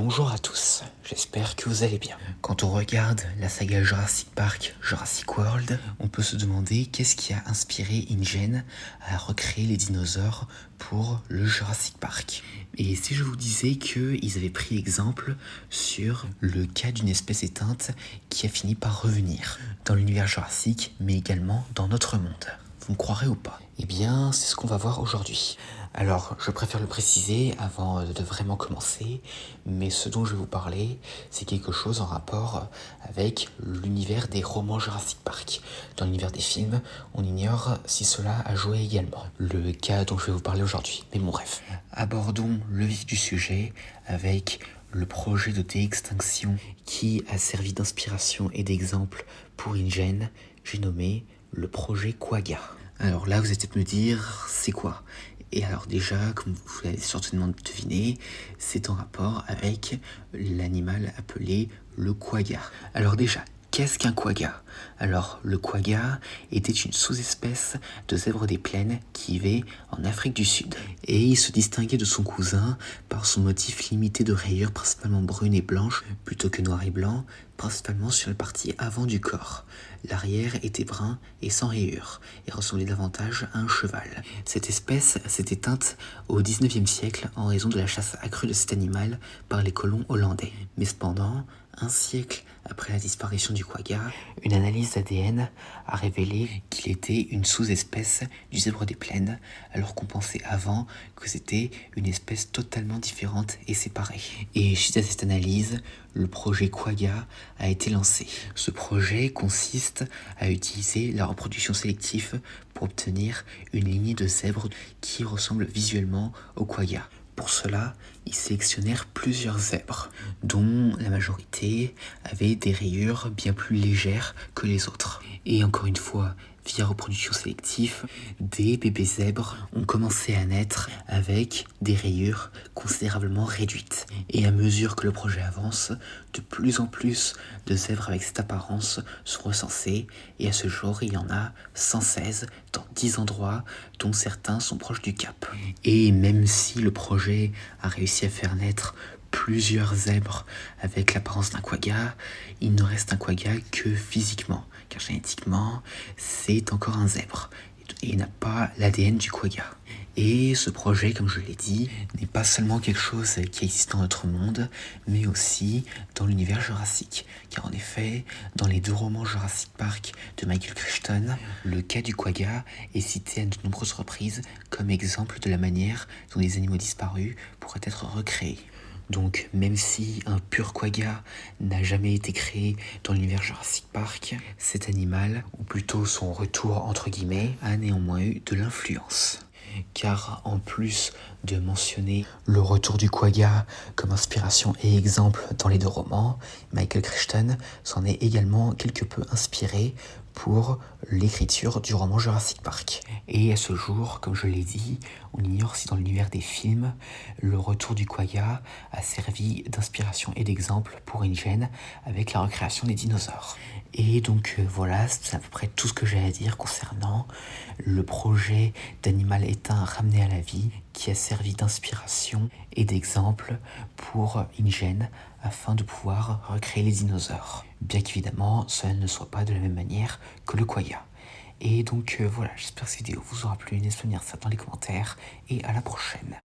Bonjour à tous, j'espère que vous allez bien. Quand on regarde la saga Jurassic Park, Jurassic World, on peut se demander qu'est-ce qui a inspiré InGen à recréer les dinosaures pour le Jurassic Park. Et si je vous disais qu'ils avaient pris exemple sur le cas d'une espèce éteinte qui a fini par revenir dans l'univers jurassique, mais également dans notre monde. Vous me croirez ou pas? Eh bien, c'est ce qu'on va voir aujourd'hui. Alors, je préfère le préciser avant de vraiment commencer, mais ce dont je vais vous parler, c'est quelque chose en rapport avec l'univers des romans Jurassic Park. Dans l'univers des films, on ignore si cela a joué également. Le cas dont je vais vous parler aujourd'hui. Mais bon, bref. Abordons le vif du sujet avec le projet de déextinction qui a servi d'inspiration et d'exemple pour InGen. J'ai nommé le projet Quagga. Alors là, vous allez peut-être me dire, c'est quoi? Et alors déjà, comme vous l'avez certainement deviné, c'est en rapport avec l'animal appelé le quagga. Alors déjà, qu'est-ce qu'un quagga? Alors, le quagga était une sous-espèce de zèbre des plaines qui vivait en Afrique du Sud. Et il se distinguait de son cousin par son motif limité de rayures principalement brunes et blanches, plutôt que noir et blanc, principalement sur la partie avant du corps. L'arrière était brun et sans rayures, et ressemblait davantage à un cheval. Cette espèce s'est éteinte au XIXe siècle en raison de la chasse accrue de cet animal par les colons hollandais. Mais cependant, un siècle après la disparition du quagga, une analyse d'ADN a révélé qu'il était une sous-espèce du zèbre des plaines, alors qu'on pensait avant que c'était une espèce totalement différente et séparée. Et suite à cette analyse, le projet Quagga a été lancé. Ce projet consiste à utiliser la reproduction sélective pour obtenir une lignée de zèbres qui ressemble visuellement au quagga. Pour cela, ils sélectionnèrent plusieurs zèbres, dont la majorité avaient des rayures bien plus légères que les autres. Et encore une fois, via reproduction sélective, des bébés zèbres ont commencé à naître avec des rayures considérablement réduites. Et à mesure que le projet avance, de plus en plus de zèbres avec cette apparence sont recensés, et à ce jour, il y en a 116 dans 10 endroits, dont certains sont proches du Cap. Et même si le projet a réussi à faire naître plusieurs zèbres avec l'apparence d'un quagga, il ne reste un quagga que physiquement, car génétiquement, c'est encore un zèbre, et il n'a pas l'ADN du quagga. Et ce projet, comme je l'ai dit, n'est pas seulement quelque chose qui existe dans notre monde, mais aussi dans l'univers jurassique. Car en effet, dans les 2 romans Jurassic Park de Michael Crichton, le cas du quagga est cité à de nombreuses reprises comme exemple de la manière dont les animaux disparus pourraient être recréés. Donc, même si un pur quagga n'a jamais été créé dans l'univers Jurassic Park, cet animal, ou plutôt son retour entre guillemets, a néanmoins eu de l'influence. Car en plus de mentionner le retour du quagga comme inspiration et exemple dans les 2 romans, Michael Crichton s'en est également quelque peu inspiré pour l'écriture du roman Jurassic Park. Et à ce jour, comme je l'ai dit, on ignore si dans l'univers des films, le retour du quagga a servi d'inspiration et d'exemple pour InGen avec la recréation des dinosaures. Et donc voilà, c'est à peu près tout ce que j'ai à dire concernant le projet d'animal éteint ramené à la vie qui a servi d'inspiration et d'exemple pour InGen afin de pouvoir recréer les dinosaures. Bien qu'évidemment, cela ne soit pas de la même manière que le quagga. Et donc voilà, j'espère que cette vidéo vous aura plu, n'hésitez pas à me dire ça dans les commentaires et à la prochaine.